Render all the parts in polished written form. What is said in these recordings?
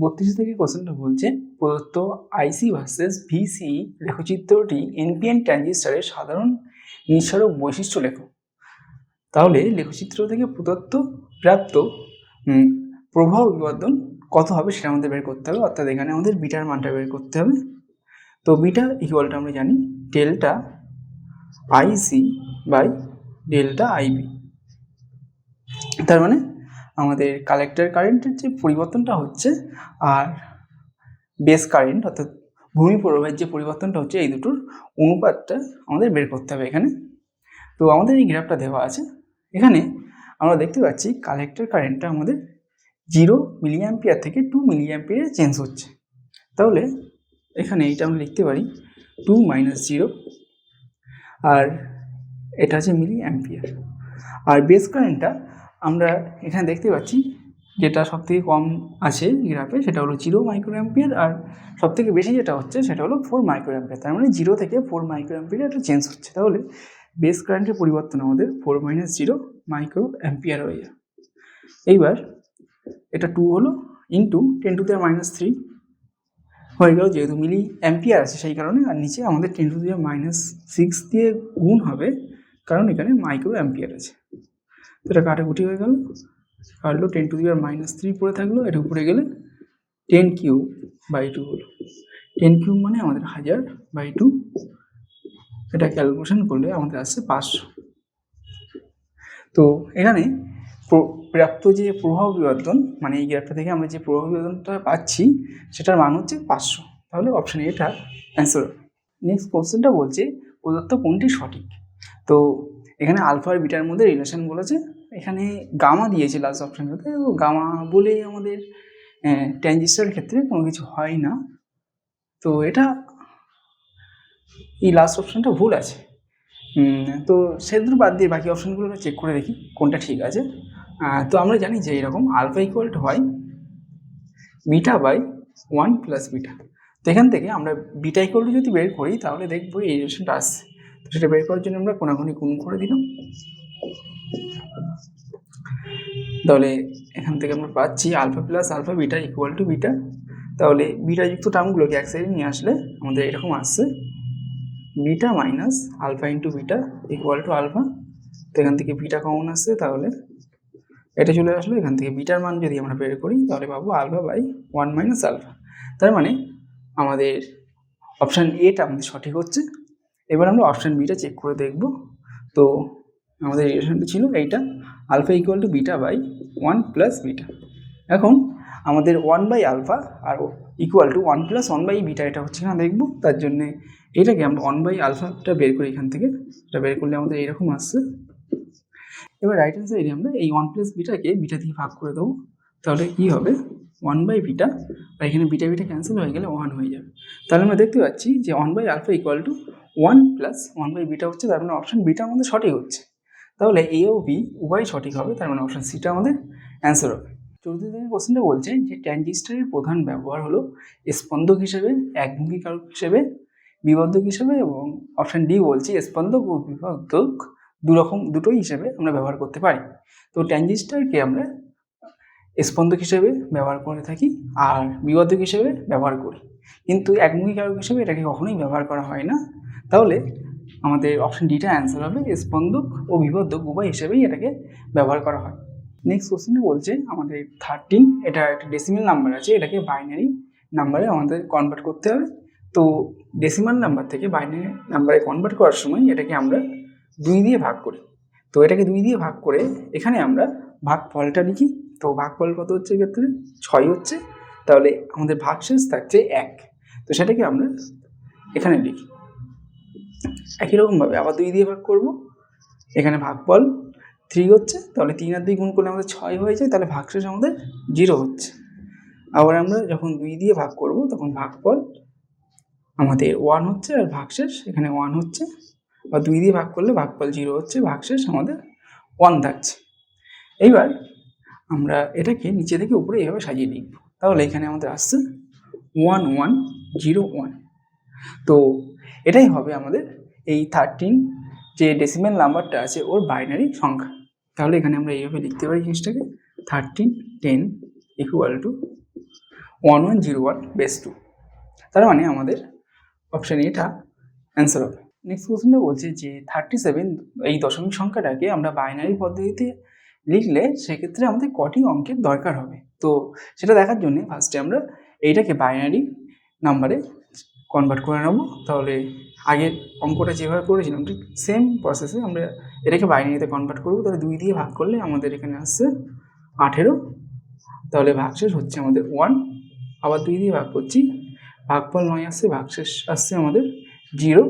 32 থেকে কোশ্চেনটা বলছে প্রদত্ত আইসি ভার্সেস ভিসি লেখচিত্রটি এনপিএন ট্রানজিস্টরের সাধারণ নিঃসারক বৈশিষ্ট্য লেখো। তাহলে লেখচিত্র থেকে প্রাপ্ত প্রবাহ বিবর্ধন কত হবে সেটা আমাদের বের করতে হবে, অর্থাৎ এখানে আমাদের বিটার মানটা বের করতে হবে। তো বিটা ইকুয়ালটা আমরা জানি delta IC by delta IB. তার মানে আমাদের কালেক্টর কারেন্টের যে পরিবর্তনটা হচ্ছে আর বেস কারেন্ট অর্থাৎ ভূমি প্রবাহের যে পরিবর্তনটা হচ্ছে, এই দুটোর অনুপাতটা আমাদের বের করতে হবে এখানে। তো আমাদের এই গ্রাফটা দেওয়া আছে, এখানে আমরা দেখতে পাচ্ছি কালেক্টর কারেন্টটা আমাদের 0 মিলিঅ্যাম্পিয়ার থেকে 2 মিলিঅ্যাম্পিয়ারে চেঞ্জ হচ্ছে। তাহলে এখানে এইটা আমরা লিখতে পারি 2 - 0, আর এটা হচ্ছে মিলিঅ্যাম্পিয়ার। আর বেস কারেন্টটা আমরা এখানে দেখতে পাচ্ছি যেটা সবথেকে কম আছে গ্রাফে সেটা হলো 0 মাইক্রোঅ্যাম্পিয়ার, আর সবথেকে বেশি যেটা হচ্ছে সেটা হলো 4 মাইক্রোঅ্যাম্পিয়ার। তার মানে 0 থেকে 4 মাইক্রোঅ্যাম্পিয়ার এটা চেঞ্জ হচ্ছে। তাহলে বেস কারেন্টের পরিবর্তন আমাদের 4 - 0 মাইক্রোঅ্যাম্পিয়ার হয়ে যায়। এইবার এটা 2 হলো ইন্টু 10⁻³ হয়ে গেল, যেহেতু মিলি অ্যাম্পিয়ার আছে সেই কারণে, আর নিচে আমাদের 10⁻6 দিয়ে গুণ হবে কারণ এখানে মাইক্রো অ্যাম্পিয়ার আছে। তো এটা কাটাকুটি হয়ে গেল, কাটলো 10⁻³ পড়ে থাকলো, এটা উপরে গেলে 10³/2 হলো। 10³ মানে আমাদের 1000/2, এটা ক্যালকুলেশন করলে আমাদের আসছে 500। তো এখানে প্রাপ্ত যে প্রবাহ বিবর্ধন, মানে এই গ্রাফটা থেকে আমরা যে প্রবাহ বিবর্ধনটা পাচ্ছি সেটার মান হচ্ছে 500। তাহলে অপশন এটা অ্যান্সার। নেক্সট কোশ্চেনটা বলছে প্রদত্ত কোনটি সঠিক। তো এখানে আলফা আর বিটার মধ্যে রিলেশন বলেছে, এখানে গামা দিয়েছে লাস্ট অপশনটাতে। গামা বলে আমাদের ট্রানজিস্টরের ক্ষেত্রে কোনো কিছু হয় না, তো এটা এই লাস্ট অপশনটা ভুল আছে। তো সেগুলো বাদ দিয়ে বাকি অপশনগুলো চেক করে দেখি কোনটা ঠিক আছে। তো আমরা জানি যে এরকম আলফা ইকুয়াল টু হয় বিটা বাই 1 + বিটা। তো এখান থেকে আমরা বিটা ইকুয়াল টু যদি বের করি তাহলে দেখবো এই রিলেশনটা আসছে। তো সেটা বের করার জন্য আমরা কোনাকুনি গুণ করে দিলাম। তাহলে এখান থেকে আমরা পাচ্ছি alpha plus alpha beta equal to beta. তাহলে বিটা যুক্ত টার্মগুলোকে এক সাইডে নিয়ে আসলে আমাদের এরকম আসছে beta minus alpha into beta equal to alpha. তো এখান থেকে বিটা কমন আসছে, তাহলে এটা চলে আসলো। এখান থেকে বিটার মান যদি আমরা বের করি তাহলে পাবো আলফা বাই 1 - আলফা। তার মানে আমাদের অপশান এটা আমাদের সঠিক হচ্ছে। এবার আমরা অপশান বিটা চেক করে দেখব। তো আমাদের রিলেশনটা ছিল এইটা alpha equal to beta by 1 + beta. এখন আমাদের 1/α আর ইকুয়াল টু 1 + 1/বিটা এটা হচ্ছে না দেখব। তার জন্যে এটাকে আমরা 1/αটা বের করি এখান থেকে। এটা বের করলে আমাদের এইরকম আসছে। এবার রাইট হ্যান্ড সাইডে আমরা এই 1 + বিটাকে বিটা দিয়ে ভাগ করে দেবো। তাহলে কি হবে 1/বিটা, আর এখানে বিটা বিটা ক্যান্সেল হয়ে গেলে 1 হয়ে যাবে। তাহলে আমরা দেখতে পাচ্ছি যে 1/α ইকুয়াল টু 1 + 1/বিটা হচ্ছে। তার মানে অপশান বিটা আমাদের সঠিক হচ্ছে। তাহলে এ ও বি উভয় সঠিক হবে, তার মানে অপশান সিটা আমাদের অ্যান্সার হবে। 14 থেকে কোশ্চেনটা বলছে যে ট্রানজিস্টরের প্রধান ব্যবহার হলো স্পন্দক হিসেবে, একমুখী কারক হিসেবে, বিবর্ধক হিসেবে, এবং অপশান ডি বলছে স্পন্দক ও বিবর্ধক দুটোই হিসেবে আমরা ব্যবহার করতে পারি। তো ট্রানজিস্টরকে আমরা স্পন্দক হিসেবে ব্যবহার করে থাকি আর বিবর্ধক হিসেবে ব্যবহার করি, কিন্তু একমুখী কারক হিসেবে এটাকে কখনোই ব্যবহার করা হয় না। তাহলে আমাদের অপশান ডিটা অ্যান্সার হবে স্পন্দক ও বিবর্ধক উভয় হিসেবেই এটাকে ব্যবহার করা হয়। নেক্সট কোশ্চেনটা বলছে আমাদের 13, এটা একটা ডেসিমেল নাম্বার আছে, এটাকে বাইনারি নাম্বারে আমাদের কনভার্ট করতে হবে। তো ডেসিমাল নাম্বার থেকে বাইনারি নাম্বারে কনভার্ট করার সময় এটাকে আমরা 2 দিয়ে ভাগ করি। তো এটাকে 2 দিয়ে ভাগ করে এখানে আমরা ভাগফলটা লিখি। তো ভাগফল কত হচ্ছে এক্ষেত্রে 6 হচ্ছে। তাহলে আমাদের ভাগশেষ থাকছে 1। তো সেটাকে আমরা এখানে লিখি। একই রকমভাবে আবার 2 দিয়ে ভাগ করব, এখানে ভাগফল 3 হচ্ছে। তাহলে 3 আর 2 গুণ করলে আমাদের 6 হয়ে যায়, তাহলে ভাগশেষ আমাদের 0 হচ্ছে। আবার আমরা যখন 2 দিয়ে ভাগ করব তখন ভাগফল আমাদের 1 হচ্ছে, আর ভাগশেষ এখানে 1 হচ্ছে। বা 2 দিয়ে ভাগ করলে ভাগফল 0 হচ্ছে, ভাগশেষ আমাদের 1 থাকছে। এইবার আমরা এটাকে নিচে থেকে উপরে এইভাবে সাজিয়ে লিখব। তাহলে এখানে আমাদের আসছে 1 1 0 1। তো এটাই হবে আমাদের এই 13 যে ডেসিমেল নাম্বারটা আছে ওর বাইনারি সংখ্যা। তাহলে এখানে আমরা এইভাবে লিখতে পারি জিনিসটাকে 13 10 ইকুয়াল টু 1101/2। তার মানে আমাদের অপশান এটা অ্যান্সার হবে। নেক্সট কোশ্চেনটা বলছে যে 37 এই দশমিক সংখ্যাটাকে আমরা বাইনারি পদ্ধতিতে লিখলে সেক্ষেত্রে আমাদের কটি অঙ্কের দরকার হবে। তো সেটা দেখার জন্য ফার্স্টে আমরা এইটাকে বাইনারি নাম্বারে কনভার্ট করে নেব। তাহলে আগের অঙ্কটা যেভাবে করেছিলাম ঠিক সেম প্রসেসে আমরা এটাকে বাইনারিতে কনভার্ট করবো। তাহলে 2 দিয়ে ভাগ করলে আমাদের এখানে আসছে 18। তাহলে ভাগশেষ হচ্ছে আমাদের 1। আবার 2 দিয়ে ভাগ করছি, ভাগফল 9 আসছে, ভাগশেষ আসছে আমাদের 0।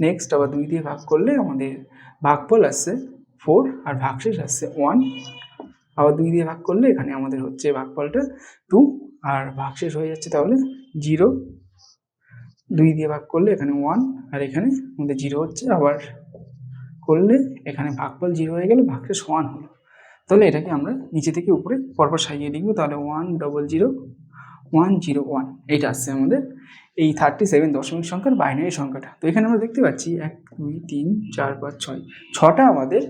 নেক্সট আবার 2 দিয়ে ভাগ করলে আমাদের ভাগফল আসছে 4 আর ভাগশেষ আসছে 1। আবার 2 দিয়ে ভাগ করলে এখানে আমাদের হচ্ছে ভাগফলটা 2 আর ভাগশেষ হয়ে যাচ্ছে তাহলে 0। 2 দিয়ে ভাগ করলে এখানে 1 আর এখানে আমাদের 0 হচ্ছে, আবার করলে এখানে ভাগফল 0 হয়ে গেল, ভাগশেষ 1 হলো। তাহলে এটাকে আমরা নিচে থেকে উপরে পরপর সাজিয়ে লিখবো। তাহলে 1000101 এইটা আসছে আমাদের এই 37 দশমিক সংখ্যার বাইনারি সংখ্যাটা। তো এখানে আমরা দেখতে পাচ্ছি 1 2 3 4 5 6 6টা আমাদের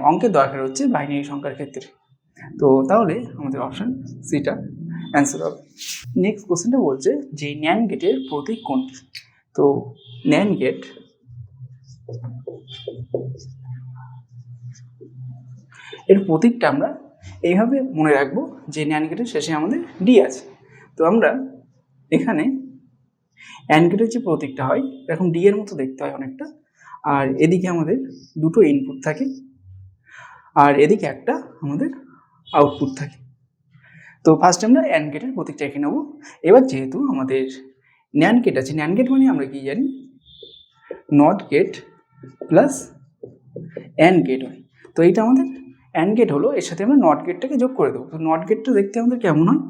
অঙ্কের দরকার হচ্ছে বাইনারি সংখ্যার ক্ষেত্রে। তো তাহলে আমাদের অপশান সিটা অ্যান্সার হবে। নেক্সট কোশ্চেনটা বলছে যে ন্যান্ড গেটের প্রতীক কোনটি। তো ন্যান্ড গেট এর প্রতীকটা আমরা এইভাবে মনে রাখবো যে ন্যান্ড গেটের শেষে আমাদের ডি আছে। তো আমরা এখানে অ্যান্ড গেটের যে প্রতীকটা হয় এরকম ডি এর মতো দেখতে হয় অনেকটা, আর এদিকে আমাদের দুটো ইনপুট থাকে আর এদিকে একটা আমাদের আউটপুট থাকে। তো ফার্স্ট আমরা অ্যান্ড গেটের প্রতীকটা এঁকে নেব। এবার যেহেতু আমাদের ন্যান্ড গেট আছে, ন্যান্ড গেট মানে আমরা কি জানি NOT gate plus AND gate হয়। তো এইটা আমাদের অ্যান্ড গেট হলো, এর সাথে আমরা নট গেটটাকে যোগ করে দেবো। তো নট গেটটা দেখতে আমাদের কেমন হয়,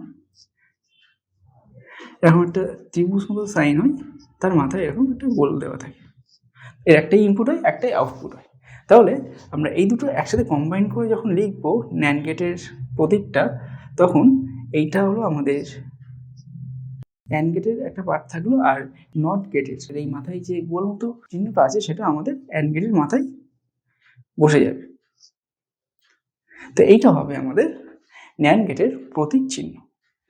এরকম একটা ত্রিভুজ মতো সাইন হয়, তার মাথায় এরকম একটা গোল দেওয়া থাকে, এর একটাই ইনপুট হয় একটাই আউটপুট হয়। তাহলে আমরা এই দুটো একসাথে কম্বাইন করে যখন লিখবো ন্যান্ড গেটের প্রতীকটা, তখন এইটা হলো আমাদের অ্যান্ড গেটের একটা পার্ট থাকলো, আর নট গেটের এই মাথায় যে গোল মতো চিহ্নটা আছে সেটা আমাদের অ্যান্ড গেটের মাথায় বসে যাবে। তো এইটা হবে আমাদের ন্যান্ড গেটের প্রতীক চিহ্ন।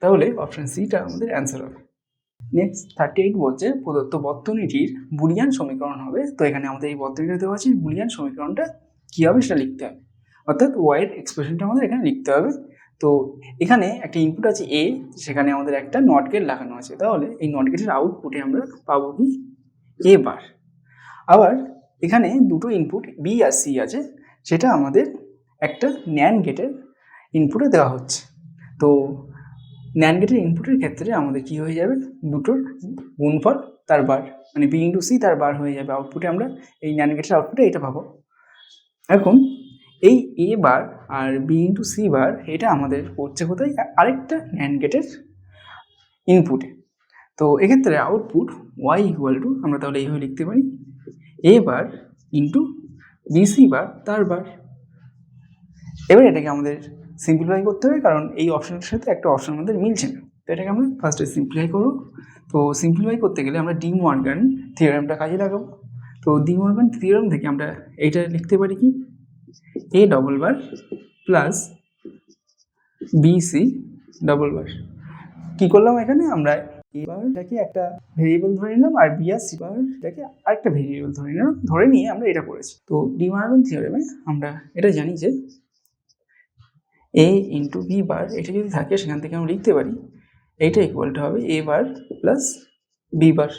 তাহলে অপশান সিটা আমাদের অ্যান্সার হবে। নেক্সট 38 বলছে প্রদত্ত বর্তনীটির বুলিয়ান সমীকরণ হবে। তো এখানে আমাদের এই বর্তনীটা দেওয়া আছে, বুলিয়ান সমীকরণটা কী হবে সেটা লিখতে হবে, অর্থাৎ ওয়াইয়ের এক্সপ্রেশনটা আমাদের এখানে লিখতে হবে। তো এখানে একটা ইনপুট আছে এ, সেখানে আমাদের একটা নট গেট লাগানো আছে। তাহলে এই নট গেটের আউটপুটে আমরা পাবো কি এ বার। আবার এখানে দুটো ইনপুট বি আর সি আছে, সেটা আমাদের একটা ন্যান্ড গেটের ইনপুটে দেওয়া হচ্ছে। তো ন্যান্ড গেটের ইনপুটের ক্ষেত্রে আমাদের কি হয়ে যাবে, দুটোর গুণফল তার বার, মানে বি ইন্টু সি তার বার হয়ে যাবে। আউটপুটে আমরা এই ন্যান্ড গেটের আউটপুটে এটা পাবো। এখন এই এ বার আর বি ইন্টু সি বার এটা আমাদের পড়ছে কোথায়, আরেকটা ন্যান্ড গেটের ইনপুটে। তো এক্ষেত্রে আউটপুট ওয়াই ইকুয়াল টু আমরা তাহলে এইভাবে লিখতে পারি A bar into B C bar তার বার। এবার এটাকে আমাদের সিম্পলিফাই করতে হবে, কারণ এই অপশনটার সাথে একটা অপশন আমাদের মিলছে না। তো এটাকে আমরা ফার্স্টে সিম্পলিফাই করবো। তো সিম্পলিফাই করতে গেলে আমরা ডি মর্গান থিওরেমটা কাজে লাগাবো। তো ডি মর্গান থিওরেম থেকে আমরা এইটা লিখতে পারি কি A double bar plus B C double bar. কী করলাম এখানে, আমরা এ বারটাকে একটা ভেরিয়েবল ধরে নিলাম আর বি আর সি বারটাকে আরেকটা ভেরিয়েবল ধরে নিলাম, ধরে নিয়ে আমরা এটা করেছি। তো ডি মর্গান থিওরেমে আমরা এটা জানি যে এ ইন্টু বি বার এটা যদি থাকে সেখান থেকে আমরা লিখতে পারি এইটা ইকুয়াল টু হবে এ বার প্লাস বি বার।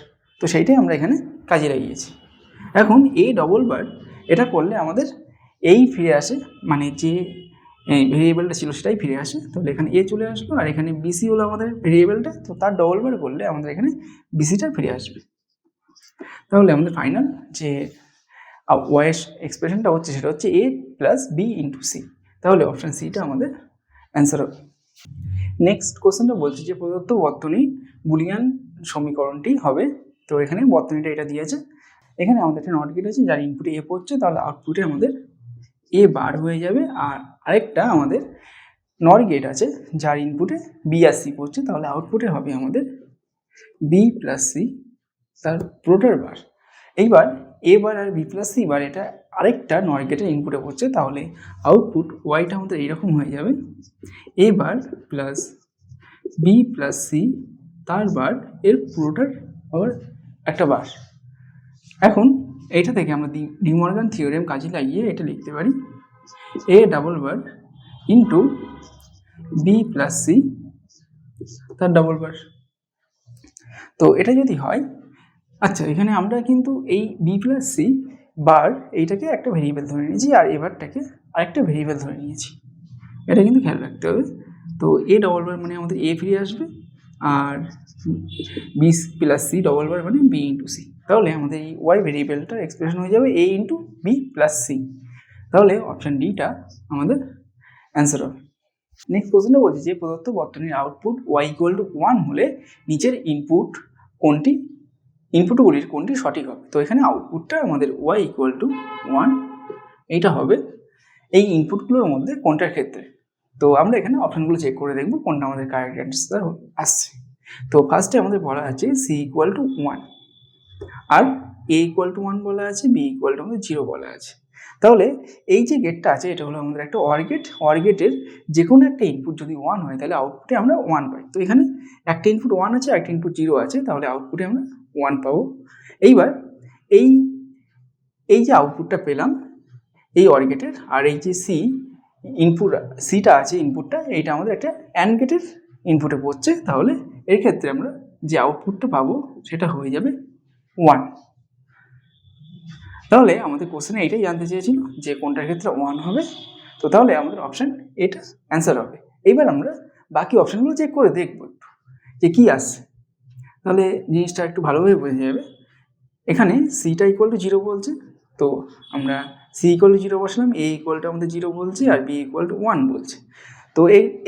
তো সেইটাই আমরা এখানে কাজে লাগিয়েছি। এখন এ ডবল বার এটা করলে আমাদের এই ফিরে আসে, মানে যে ভেরিয়েবলটা ছিল সেটাই ফিরে আসে। তাহলে এখানে এ চলে আসলো আর এখানে বিসি হলো আমাদের ভেরিয়েবলটা, তো তার ডবল বার করলে আমাদের এখানে বিসিটা ফিরে আসবে। তাহলে আমাদের ফাইনাল যে ওয়াইয়ের এক্সপ্রেশনটা হচ্ছে সেটা হচ্ছে এ প্লাস বি ইন্টু সি। তাহলে অপশান সিটা আমাদের অ্যান্সার হবে। নেক্সট কোশ্চেনটা বলছে যে প্রদত্ত বর্তনী বুলিয়ান সমীকরণটি হবে। তো এখানে বর্তনীটা এটা দিয়েছে, এখানে আমাদের একটা নট গেট আছে যার ইনপুটে এ পড়ছে, তাহলে আউটপুটে আমাদের এ বার হয়ে যাবে। আর আরেকটা আমাদের নট গেট আছে যার ইনপুটে বি আর সি পড়ছে, তাহলে আউটপুটে হবে আমাদের বি প্লাস সি তার পুরোটার বার। এইবার এ বার আর বি প্লাস সি বার এটা আরেকটা নট গেটের ইনপুটে পড়ছে, তাহলে আউটপুট ওয়াইটা আমাদের এইরকম হয়ে যাবে এ বার প্লাস বি প্লাস সি তার বার এর পুরোটার আবার একটা বার। এখন এইটা থেকে আমরা ডি মর্গান থিওরেম কাজে লাগিয়ে এটা লিখতে পারি A double bar into B plus C তার ডাবল বার। তো এটা যদি হয়, আচ্ছা এখানে আমরা কিন্তু এই বি প্লাস সি বার এইটাকে একটা ভেরিয়েবল ধরে নিয়েছি আর এবারটাকে আরেকটা ভেরিয়েবল ধরে নিয়েছি, এটা কিন্তু খেয়াল রাখতে হবে। তো এ ডবল বার মানে আমাদের এ ফিরে আসবে আর B plus C double bar মানে বি ইন্টু সি। তাহলে আমাদের এই ওয়াই ভেরিয়েবলটার এক্সপ্রেশন হয়ে যাবে এ ইন্টু বি প্লাস সি। তাহলে অপশান ডিটা আমাদের অ্যান্সার হবে। নেক্সট কোশ্চেনটা বলছি যে প্রদত্ত বর্তনীর আউটপুট ওয়াই ইকুয়াল টু 1 হলে নিচের ইনপুটগুলির কোনটি সঠিক হবে। তো এখানে আউটপুটটা আমাদের ওয়াই ইকুয়াল টু 1 এইটা হবে এই ইনপুটগুলোর মধ্যে কোনটার ক্ষেত্রে। তো আমরা এখানে অপশানগুলো চেক করে দেখব কোনটা আমাদের কারেক্ট অ্যান্সার আসছে। তো ফার্স্টে আমাদের বলা আছে সি ইকুয়াল টু 1 আর এ ইকুয়াল টু 1 বলা আছে, বি ইকুয়াল টু আমাদের 0 বলা আছে। তাহলে এই যে গেটটা আছে এটা হলো আমাদের একটা অর গেট। অর গেটের যে কোনো একটা ইনপুট যদি 1 হয় তাহলে আউটপুটে আমরা 1 পাই। তো এখানে একটা ইনপুট 1 আছে একটা ইনপুট 0 আছে, তাহলে আউটপুটে আমরা 1 পাবো। এইবার এই যে আউটপুটটা পেলাম এই অর গেটের, আর এই যে সিটা আছে ইনপুটটা, এইটা আমাদের একটা অ্যান্ড গেটের ইনপুটে পড়ছে, তাহলে এর ক্ষেত্রে আমরা যে আউটপুটটা পাবো সেটা হয়ে যাবে 1। তাহলে আমাদের কোশ্চেনে এইটাই জানতে চেয়েছিল যে কোনটার ক্ষেত্রে 1 হবে। তো তাহলে আমাদের অপশান এটা অ্যান্সার হবে। এবার আমরা বাকি অপশানগুলো চেক করে দেখবো একটু যে কী আসছে, তাহলে জিনিসটা একটু ভালোভাবে বোঝা যাবে। এখানে সিটা ইকুয়াল টু 0 বলছে, তো আমরা সি ইকুয়াল টু 0 বসলাম, এ ইকুয়াল টু আমাদের 0 বলছে আর বি ইকুয়াল টু 1 বলছে। তো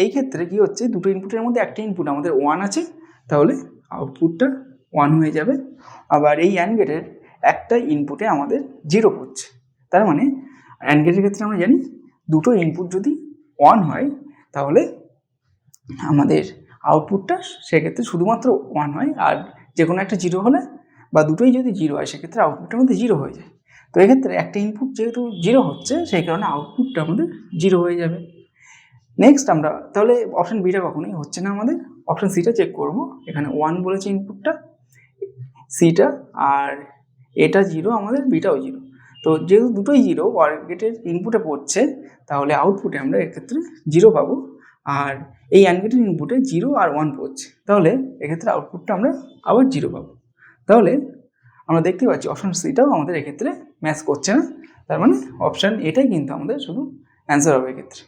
এই ক্ষেত্রে কী হচ্ছে, দুটো ইনপুটের মধ্যে একটা ইনপুট আমাদের 1 আছে, তাহলে আউটপুটটা 1 হয়ে যাবে। আবার এই অ্যান্ড গেটের একটা ইনপুটে আমাদের 0 পড়ছে, তার মানে অ্যান্ড গেটের ক্ষেত্রে আমরা জানি দুটো ইনপুট যদি 1 হয় তাহলে আমাদের আউটপুটটা সেক্ষেত্রে শুধুমাত্র 1 হয়, আর যে কোনো একটা 0 হলে বা দুটোই যদি 0 হয় সেক্ষেত্রে আউটপুটটার মধ্যে 0 হয়ে যায়। তো এক্ষেত্রে একটা ইনপুট যেহেতু 0 হচ্ছে সেই কারণে আউটপুটটা আমাদের 0 হয়ে যাবে। নেক্সট আমরা তাহলে অপশান বিটা কখনোই হচ্ছে না, আমাদের অপশান সিটা চেক করব। এখানে 1 বলেছে ইনপুটটা সিটা, আর এটা 0 আমাদের বিটাও 0। তো যেহেতু দুটোই 0 অর গেটের ইনপুটে পড়ছে তাহলে আউটপুটে আমরা এক্ষেত্রে 0 পাবো, আর এই অ্যান্ড গেটের ইনপুটে 0 আর 1 পড়ছে, তাহলে এক্ষেত্রে আউটপুটটা আমরা আবার 0 পাবো। তাহলে আমরা দেখতে পাচ্ছি অপশান সিটাও আমাদের এক্ষেত্রে ম্যাচ করছে না, তার মানে অপশান এটাই কিন্তু আমাদের শুধু অ্যান্সার হবে এক্ষেত্রে।